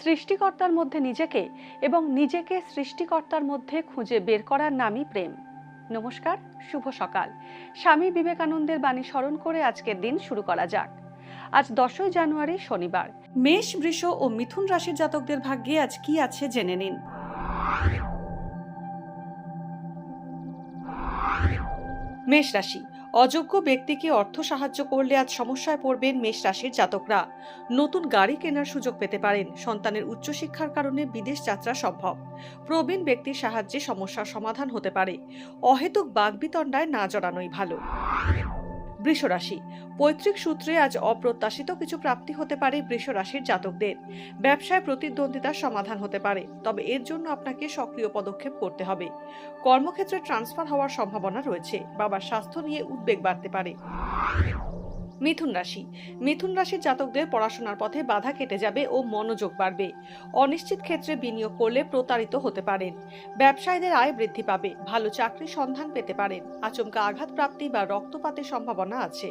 সৃষ্টিকর্তার মধ্যে নিজেকে এবং নিজেকে সৃষ্টিকর্তার মধ্যে খুঁজে বের করার নামই প্রেম। নমস্কার, শুভ সকাল। স্বামী বিবেকানন্দের বাণী স্মরণ করে আজকের দিন শুরু করা যাক। আজ 10ই জানুয়ারি, শনিবার। মেষ, বৃষ ও মিথুন রাশির জাতকদের ভাগ্যে আজ কি আছে জেনে নিন। মেষ রাশি, অযোগ্য ব্যক্তিকে অর্থ সাহায্য করলে আজ সমস্যায় পড়বেন মেষ রাশির জাতকরা। নতুন গাড়ি কেনার সুযোগ পেতে পারেন। সন্তানের উচ্চশিক্ষার কারণে বিদেশ যাত্রা সম্ভব। প্রবীণ ব্যক্তির সাহায্যে সমস্যার সমাধান হতে পারে। অহেতুক বাগবিতণ্ডায় না জড়ানোই ভালো। বৃষ রাশি, পৈতৃক সূত্রে আজ অপ্রত্যাশিত কিছু প্রাপ্তি হতে পারে বৃষ রাশির জাতকদের। ব্যবসায় প্রতিদ্বন্দ্বিতার সমাধান হতে পারে, তবে এর জন্য আপনাকে সক্রিয় পদক্ষেপ করতে হবে। কর্মক্ষেত্রে ট্রান্সফার হওয়ার সম্ভাবনা রয়েছে। বাবার স্বাস্থ্য নিয়ে উদ্বেগ বাড়তে পারে। মিথুন রাশি, মিথুন রাশির জাতকদের পড়াশোনার পথে বাধা কেটে যাবে ও মনোযোগ বাড়বে। অনিশ্চিত ক্ষেত্রে বিনিয়োগ করলে প্রতারিত হতে পারেন। ব্যবসায়ীদের আয় বৃদ্ধি পাবে। ভালো চাকরির সন্ধান পেতে পারেন। আচমকা আঘাত প্রাপ্তি বা রক্তপাতের সম্ভাবনা আছে।